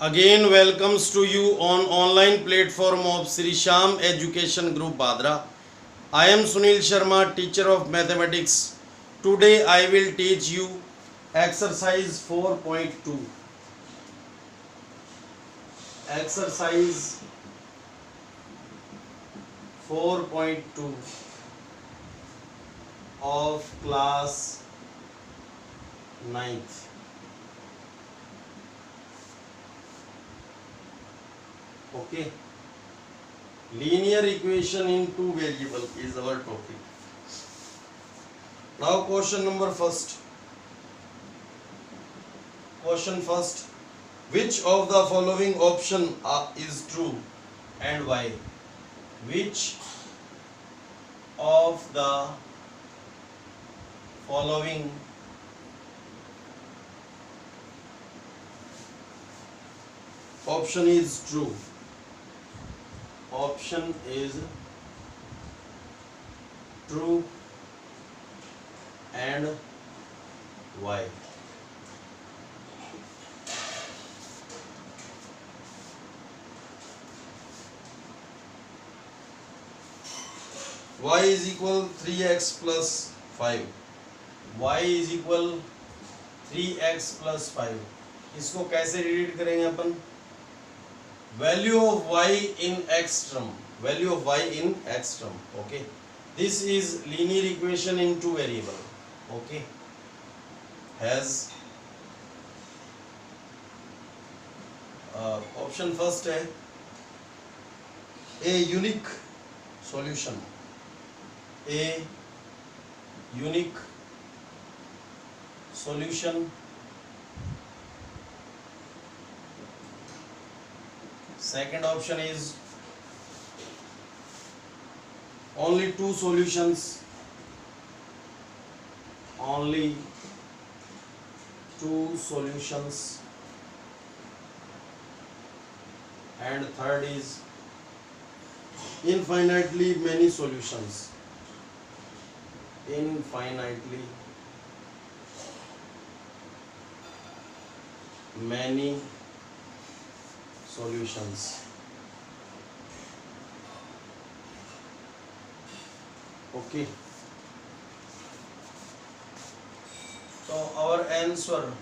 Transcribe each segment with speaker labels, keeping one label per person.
Speaker 1: Again welcomes to you on online platform of Sri Sham Education Group Badra. I am Sunil Sharma, teacher of mathematics. Today I will teach you exercise 4.2. Exercise 4.2 of class 9th. Okay, linear equation in two variable is our topic. Now question first, which of the following option is true and why? Which of the following option is true? Option is true and why? Y is equal 3x plus 5. Y is equal 3x plus 5. इसको कैसे read करेंगे अपन? Value of y in x term. Value of y in x term. Okay. This is linear equation in two variable. Okay. Has option first है a unique solution. A unique solution. Second option is only two solutions. Only two solutions. And third is infinitely many solutions. Infinitely many solutions. Okay. So our answer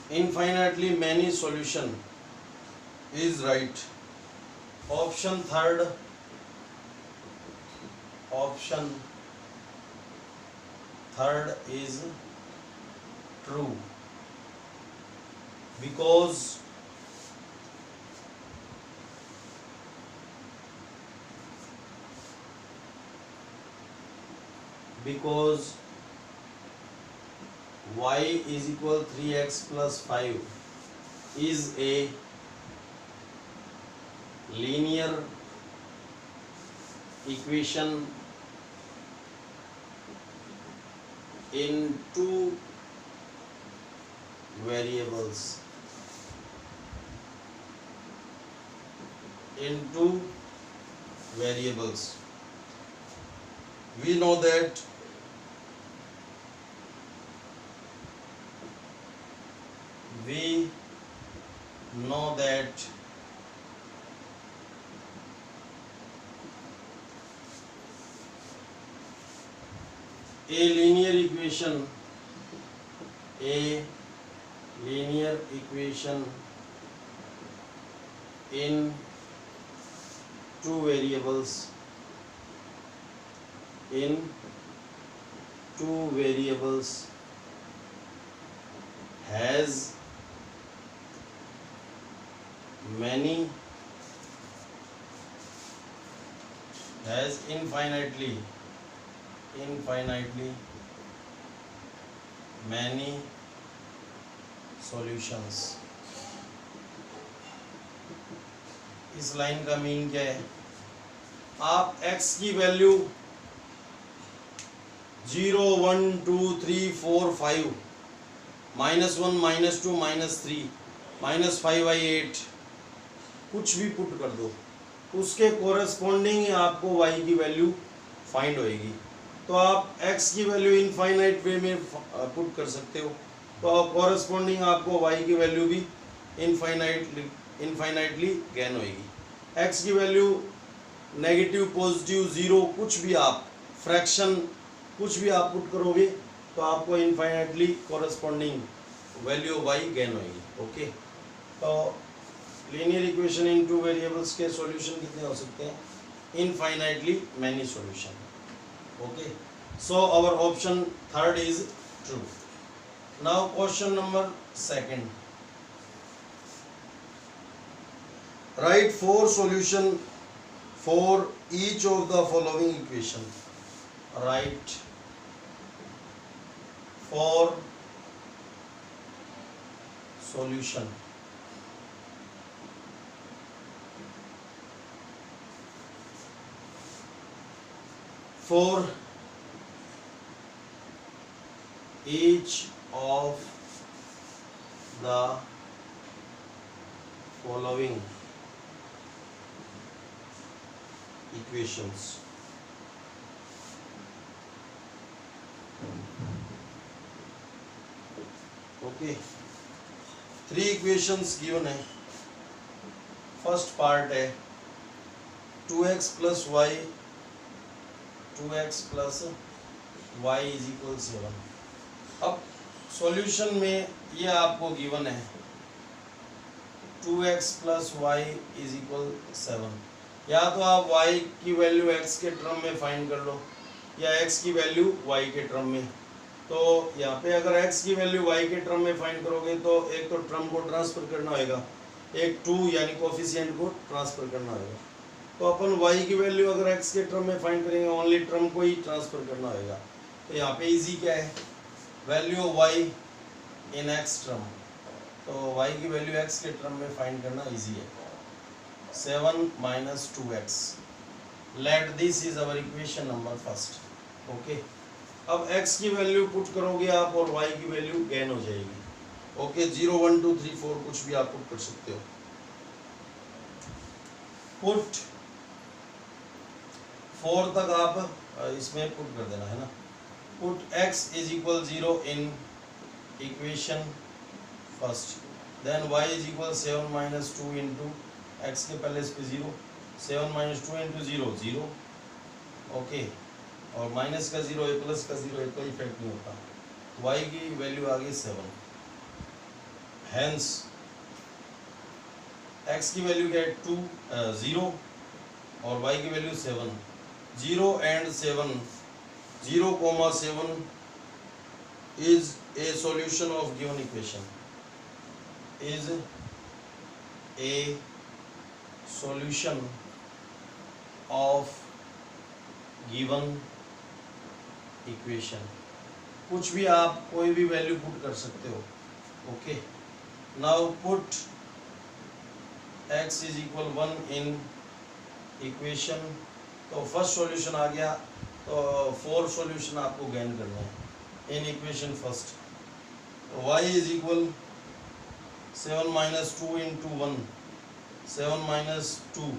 Speaker 1: infinitely many solution is right. Option third. Option third is true because y is equal 3x plus 5 is a linear equation in two variables. In two variables. We know that a linear equation in two variables has infinitely many solutions. इस line का mean क्या है? आप x की value 0, 1, 2, 3, 4, 5, -1, -2, -3, -5/8 कुछ भी put कर दो, उसके कोरेस्पॉन्डिंग आपको y की वैल्यू फाइंड होएगी. तो आप x की वैल्यू इनफाइनाइट वे में पुट कर सकते हो. तो कॉरेस्पॉन्डिंग आपको y की वैल्यू भी इनफाइनाइटली गेन होगी। x की वैल्यू नेगेटिव पॉजिटिव जीरो कुछ भी आप फ्रैक्शन कुछ भी आप पुट करोगे तो आपको infinitely corresponding value y gain होगी। ओके, तो linear equation in two variables के सॉल्यूशन कितने हो सकते हैं? Infinitely many solution. Okay, so our option third is true. Now question number second, write four solution for each of the following equation. Write four solution for each of the following equations. Okay, three equations given है। First part है 2x plus y 2x plus y is equal 7। अब solution में ये आपको given है 2x plus y is equal 7। या तो आप y की वैल्यू x के टर्म में फाइंड कर लो या x की वैल्यू y के टर्म में। तो यहाँ पे अगर x की वैल्यू y के टर्म में फाइंड करोगे तो एक तो टर्म को ट्रांसफर करना होगा, एक 2 यानी कोफिशिएंट को ट्रांसफर करना होगा। तो अपन y की वैल्यू अगर x के टर्म में फाइंड करेंगे ओनली टर्म को ही ट्रांसफर करना होगा। तो यहाँ पे इजी क्या है, value of y in x term. तो y की वैल्यू x के टर्म में फाइंड करना इजी है। 7 minus 2x, let this is our equation number first। Okay, अब x की वैल्यू पुट करोगे आप और y की वैल्यू गेन हो जाएगी। ओके, 0 1 2 3 4 कुछ भी आप पुट कर सकते हो। पुट 4 तक आप इसमें पुट कर देना है ना। Put x is equal 0 in equation first, then y is equal 7 minus 2 into x के पहले इस पे 0, 7 minus 2 इंटू 0 0। ओके, और माइनस का 0 है प्लस का 0 है, कोई इफेक्ट नहीं होता। y की वैल्यू आ गई 7, हैंस x की वैल्यू क्या है 2 0 और y की value 7। 0 and 7 0,7 is a solution of given equation, is a solution of given equation। कुछ भी आप कोई भी वैल्यू पुट कर सकते हो। Okay, now put x is equal 1 in equation. तो फर्स्ट सॉल्यूशन आ गया, तो 4 सॉल्यूशन आपको गेन करना है इन इक्वेशन फर्स्ट। तो y is equal 7 minus 2 into 1, 7 minus 2।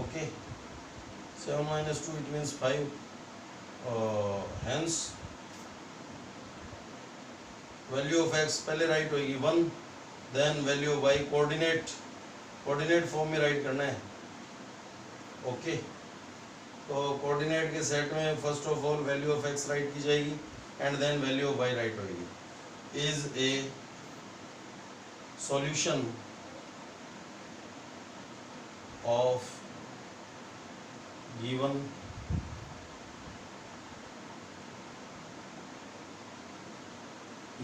Speaker 1: okay, 7 minus 2 it means 5, hence value of x पहले राइट होगी 1, then value of y coordinate form में राइट करना है। ओके, तो कोऑर्डिनेट के सेट में first of all value of x write की जाएगी and then value of y right होगी। Is a solution of given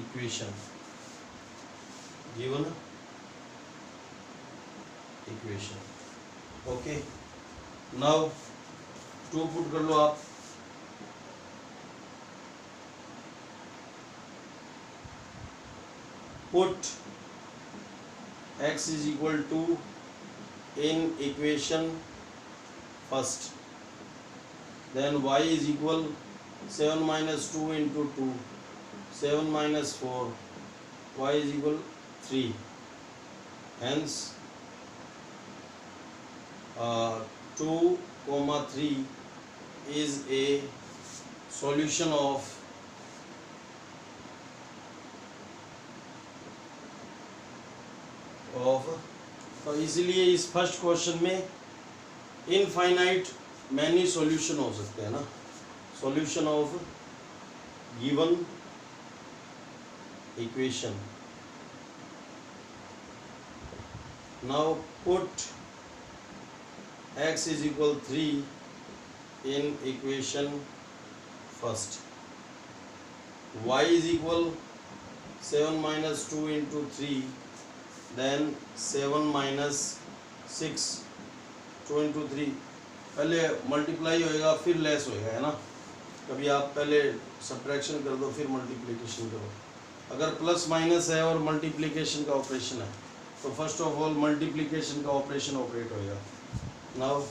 Speaker 1: equation, given equation। Okay, now 2 put कर लो आप। Put x is equal to in equation first, then y is equal 7 minus 2 into 2, 7 minus 4, y is equal 3, hence 2,3 is a solution of of, तो इसीलिए इस first question में infinite many solution हो सकते हैं ना, solution of given equation. Now put x is equal 3 in equation first, y is equal 7 minus 2 into 3, then 7 minus 6, 2 into 3, पहले multiply होएगा फिर लेस होएगा, है ना। कभी आप पहले सब्ट्रैक्शन कर दो फिर मल्टीप्लिकेशन करो। अगर प्लस माइनस है और मल्टीप्लिकेशन का ऑपरेशन है तो फर्स्ट ऑफ ऑल मल्टीप्लिकेशन का ऑपरेशन ऑपरेट होएगा। Now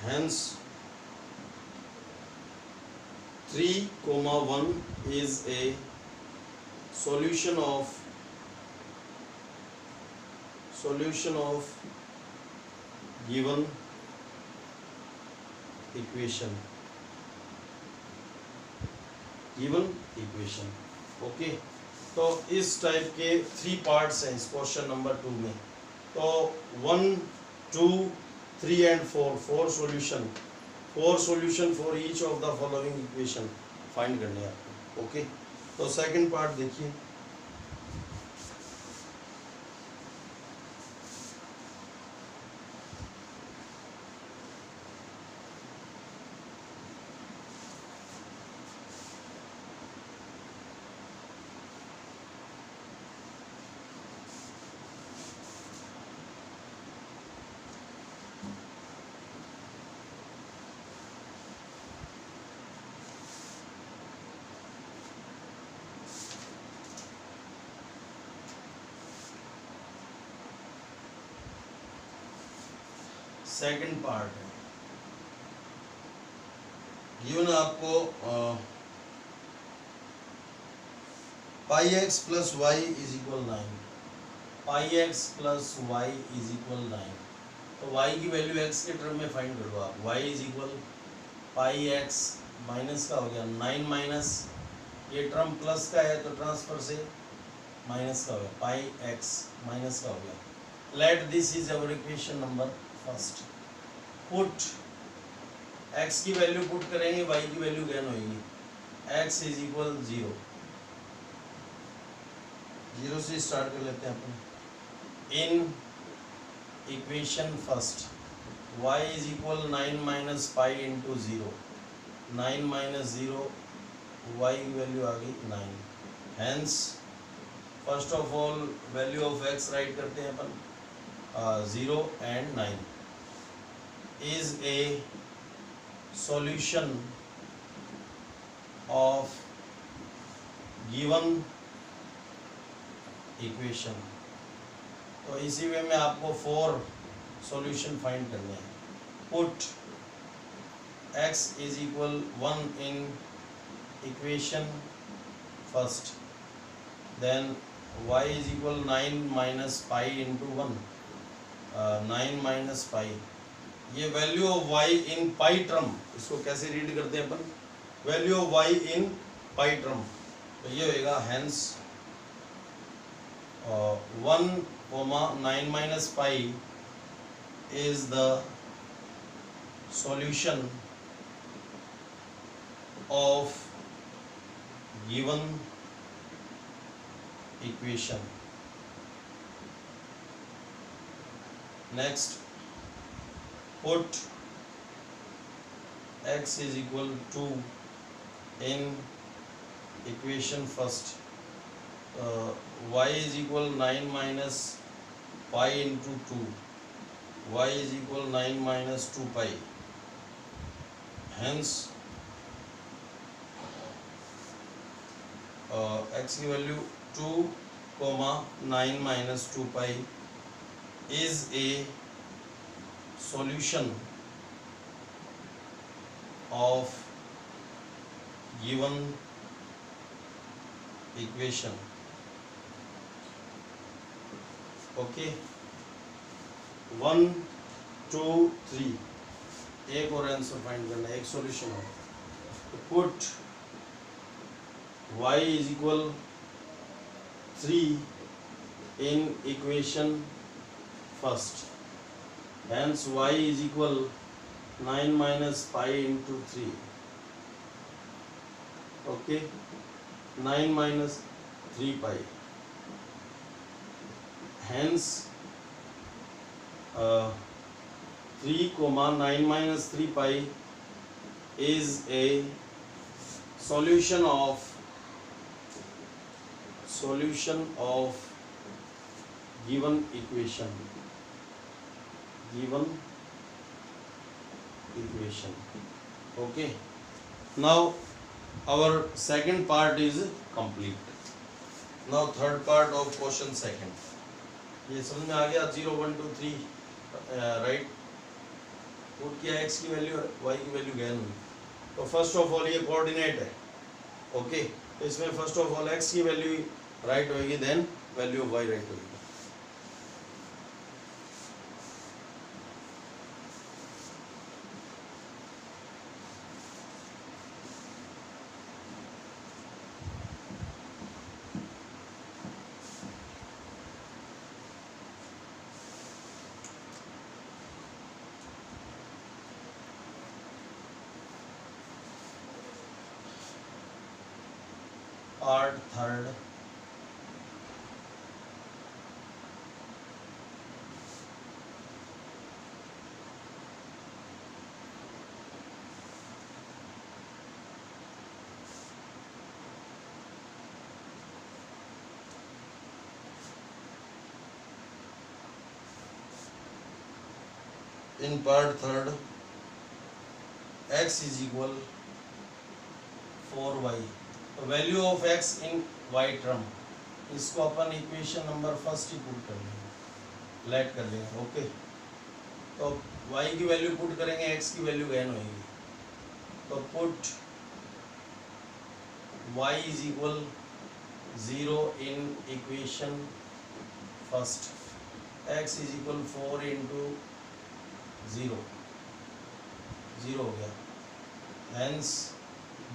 Speaker 1: hence 3, 1 is a solution of given equation, okay. तो इस टाइप के 3 पार्ट्स हैं इस क्वेश्चन नंबर 2 में। तो 1, 2, 3 and 4 solution for each of the following equation find करने हैं आपको, ओके। तो सेकंड पार्ट देखिए, सेकंड पार्ट है गिवन आपको pi x plus y is equal 9, pi x plus y is equal 9। तो वाई की वैल्यू एक्स के टर्म में फाइंड कर दो आप। Y is equal pi x minus का हो गया 9 माइनस ये टर्म प्लस का है तो ट्रांसफर से माइनस का हो गया, पाई एक्स माइनस का हो गया। Let this is our equation number first. Put x की वैल्यू पुट करेंगे, y की वैल्यू ज्ञान होगी। x इज इक्वल 0 से स्टार्ट कर लेते हैं अपन। In equation first y is equal 9 minus pi into 0, 9 minus 0 y की वैल्यू आ गई 9। Hence first of all value of x write करते हैं अपन 0 and 9 is a solution of given equation। तो इसी वे में आपको 4 सॉल्यूशन फाइंड करने हैं। Put x is equal 1 in equation first, then y is equal 9 minus pi into 1, 9 minus pi. ये value of y in pi term, इसको कैसे read करते हैं अपन, value of y in pi term. तो ये होएगा hence 1, 9 minus pi is the solution of given equation. Next put x is equal to in equation first, y is equal 9 minus pi into 2, y is equal 9 minus 2 pi। hence x की value 2, 9 minus 2 pi is a solution of given equation, okay. 1, 2, 3 एक और answer find करना है, एक solution हो। तो put y is equal 3 in equation first. Hence y is equal 9 minus pi into 3. Okay, 9 minus 3 pi. Hence 3 comma 9 minus 3 pi is a solution of given equation. Okay, now our second part is complete. Now third part of question second. ये समझ में आ गया? 0 1 2 3 right, put किया, x की value y की value ज्ञान हुई. तो फर्स्ट ऑफ ऑल ये कोऑर्डिनेट है. ओके, तो इसमें फर्स्ट ऑफ ऑल x की वैल्यू राइट होगी, then value of y right होगी. Part third. In part third, x is equal 4y. तो value of x in y term, इसको अपन equation number first ही put कर लेंगे, late कर लेंगे. Okay, तो y की वैल्यू पुट करेंगे, x की वैल्यू ज्ञान होगी. तो put y is equal 0 in equation first, x is equal 4 into 0 हो गया. Hence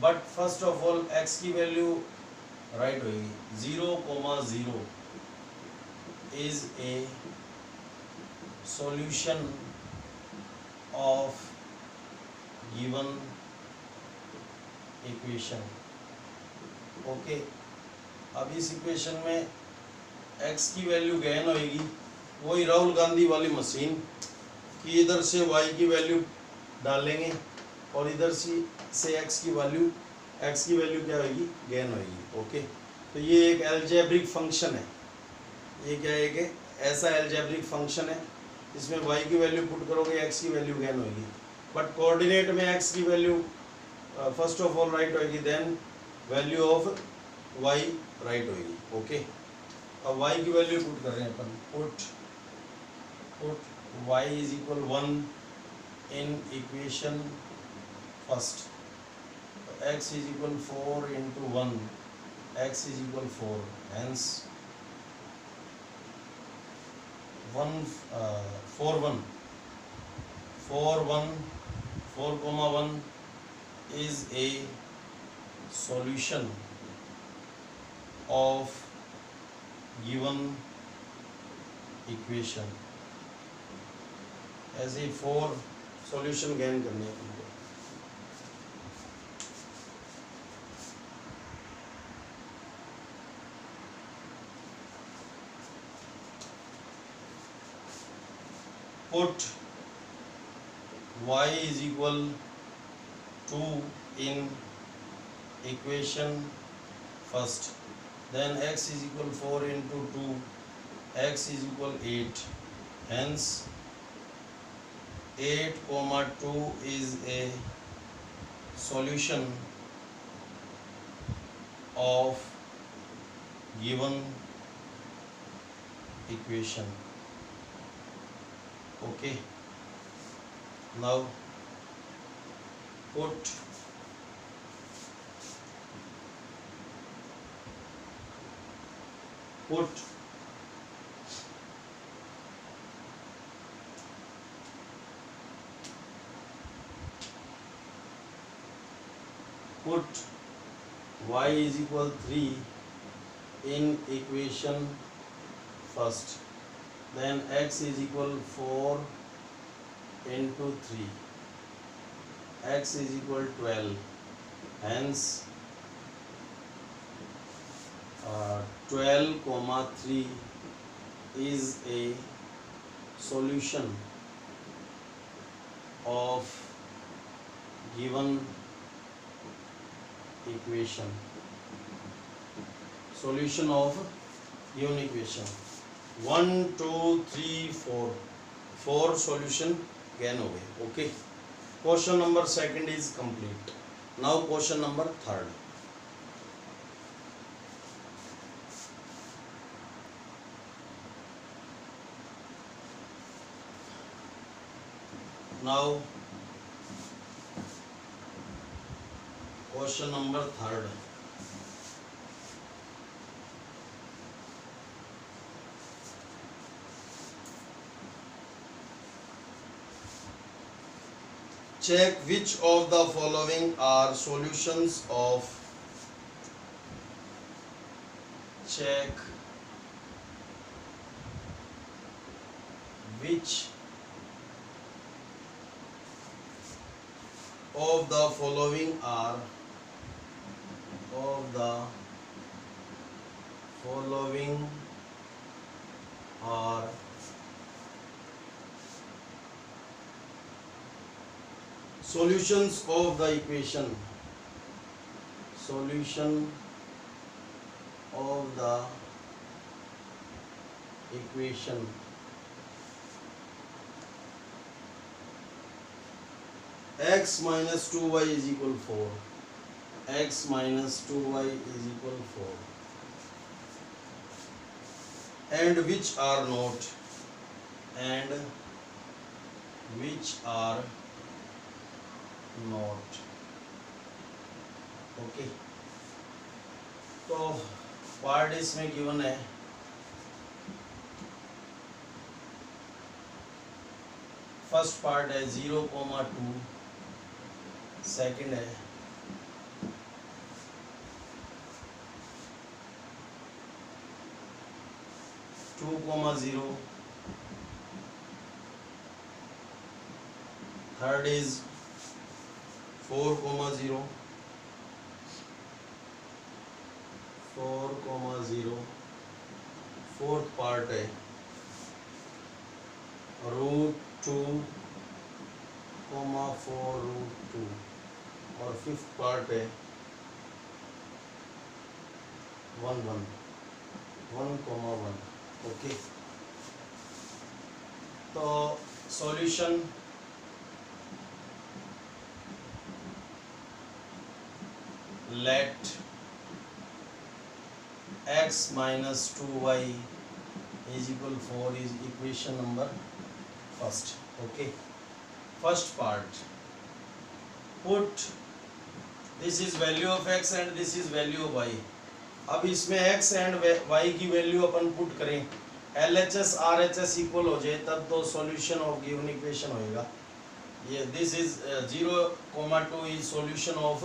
Speaker 1: but first of all x की वैल्यू राइट होगी. 0,0 is a solution of given equation. Okay, अब इस इक्वेशन में x की वैल्यू ज्ञान होगी, वही राहुल गांधी वाली मशीन कि इधर से y की वैल्यू डालेंगे और इधर से x की वैल्यू क्या होगी, गेन होगी. ओके, तो ये एक एल्जेब्रिक फंक्शन है. ये क्या है कि ऐसा एल्जेब्रिक फंक्शन है, इसमें y की वैल्यू पुट करोगे, x की वैल्यू गेन होगी. बट कोऑर्डिनेट में x की value first of all write होगी, then value of y right होगी. ओके, अब y की वैल्यू पुट कर रहे हैं अपन. Put y is equal 1 in equation first. x is equal 4 into 1, x is equal 4. Hence 4,1 is a solution of given equation. ऐसे 4 solution ज्ञान करने हैं. Put y is equal 2 in equation first, then x is equal 4 into 2, x is equal 8. Hence 8,2 is a solution of given equation. Okay, now put y is equal 3 in equation first, then x is equal 4 into 3, x is equal 12, hence 12 comma 3 is a solution of given equation. Solution of given equation 1 2 3 4, 4 solution gain हो गए. Okay, question number second is complete. Now question number third. Now question number third. Check which of the following are solutions of check which of the following are solutions of the equation. Solution of the equation x minus 2y is equal 4. X minus 2y is equal 4. And which are not. And which are not. Okay, तो part इसमें given है. First part है 0,2, second है 2,0, third is 4,0, 4,0, fourth part है √2, 4√2 और fifth part है 1,1. Okay, तो solution let x minus 2y is equal 4 is equation number first. Okay, first part, put this is value of x and this is value of y. अब इसमें x and y की value अपन put करें, LHS RHS equal हो जाए तब तो solution of given equation होएगा. ये this is 0,2 is solution of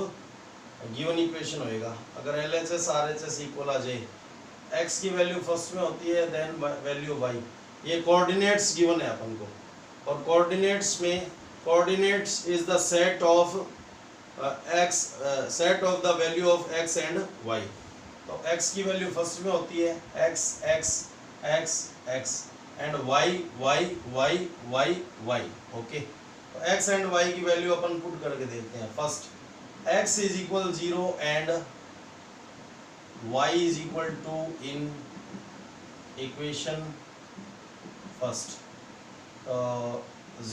Speaker 1: given equation होएगा. अगर LHS RHS इक्वल आ जाए, x की वैल्यू फर्स्ट में होती है, देन वैल्यू y. ये कोऑर्डिनेट्स गिवन है अपन को, और कोऑर्डिनेट्स में coordinates is the set of x, set of the value of x and y. तो x की वैल्यू फर्स्ट में होती है x x x x and y y y y y. Okay, तो x एंड y की value अपन put करके देखते हैं. First x is equal 0 and y is equal to in equation first.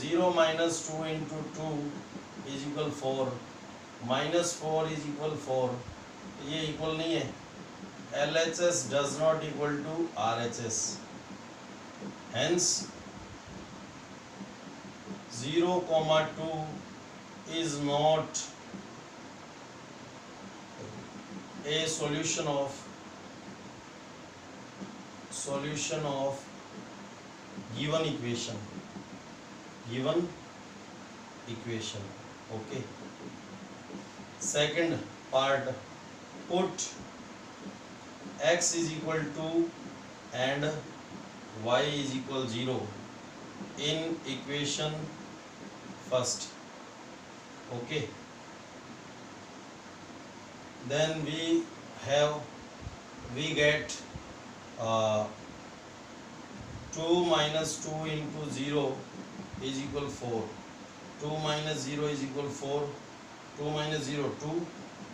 Speaker 1: 0 minus 2 into 2 is equal 4, minus 4 is equal 4. ये equal नहीं है. LHS does not equal to RHS. Hence 0,2 is not a solution of given equation. Okay, second part, put x is equal to and y is equal 0 in equation first. Okay, then we get 2 minus 2 into 0 is equal 4. 2 minus 0 is equal 4. 2 minus 0, 2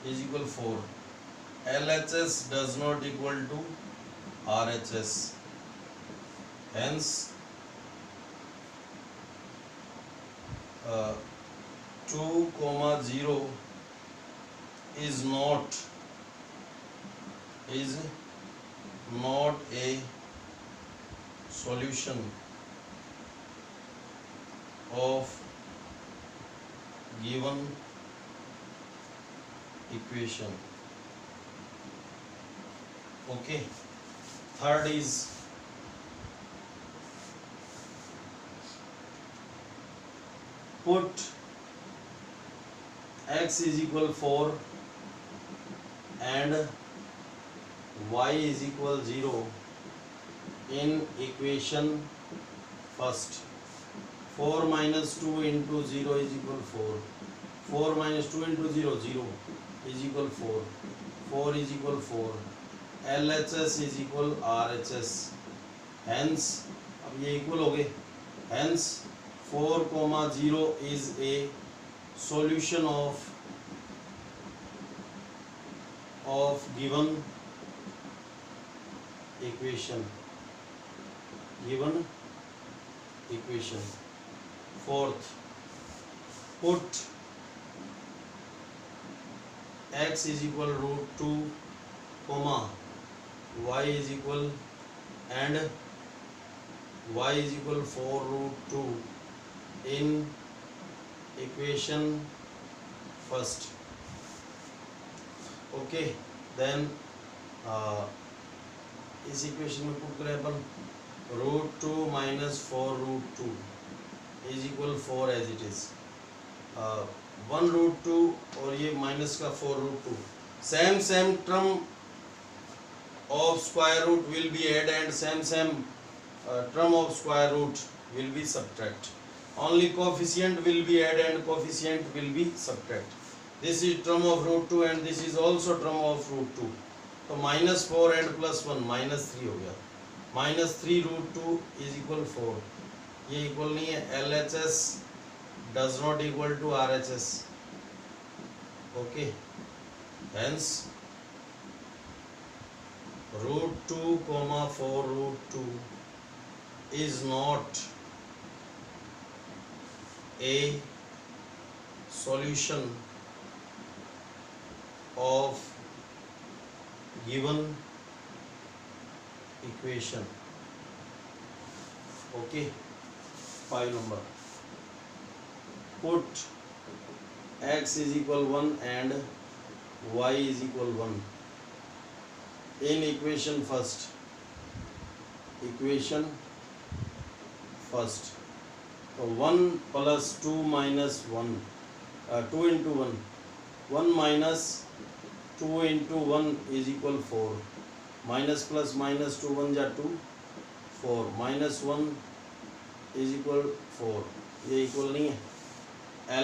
Speaker 1: is equal 4. LHS does not equal to RHS. Hence, 2, 0 is not a solution of given equation. Okay, third is put x is equal 4 and y is equal 0 in equation first. 4 minus 2 into 0 is equal 4. 4 minus 2 into 0, 0 is equal 4. 4 is equal 4. LHS is equal RHS. Hence, अब ये equal हो गए. Hence, 4, 0 is a solution of given equation. Fourth, put x is equal root 2, comma y is equal and y is equal 4 root 2 in equation first. Okay, then इस equation में put करें अपन root 2 minus 4 root 2 is equal 4 as it is. 1 root 2 और ये minus का 4 root 2. Same term of square root will be add and same term of square root will be subtract. Only coefficient will be add and coefficient will be subtract. This is term of root 2 and this is also term of root 2. तो minus 4 and plus 1 minus 3 हो गया. Minus 3 root 2 is equal 4. ये equal नहीं है. LHS does not equal to RHS. Okay. Hence root 2 comma 4 root 2 is not a solution of given equation. Okay, 5 number. Put x is equal 1 and y is equal 1 in equation first. So 1 plus 2 minus 1, 2 into 1, 1 minus 2 into 1 is equal 4. Minus plus minus 2 1 जा 2, 4 minus 1 is equal 4. ये equal नहीं है.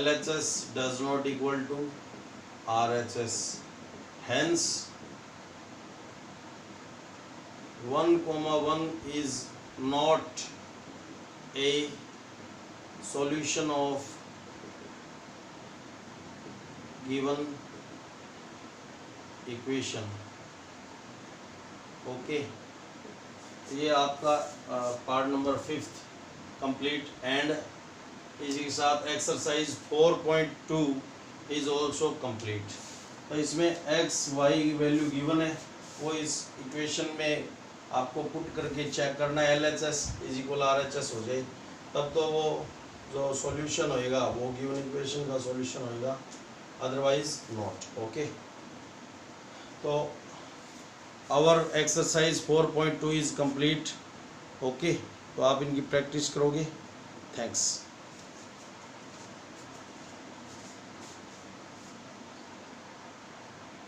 Speaker 1: LHS does not equal to RHS. Hence 1 comma 1 is not a solution of given equation. Okay, ये आपका part number 5th complete and इसी के साथ exercise 4.2 is also complete. तो इसमें x y की वैल्यू गिवन है, वो इस इक्वेशन में आपको पुट करके चेक करना है. LHS इज इक्वल RHS हो जाए तब तो वो जो सॉल्यूशन होएगा वो गिवन इक्वेशन का सॉल्यूशन होएगा, अदरवाइज नॉट. ओके, तो our exercise 4.2 is complete. Okay, तो आप इनकी प्रैक्टिस करोगे. थैंक्स.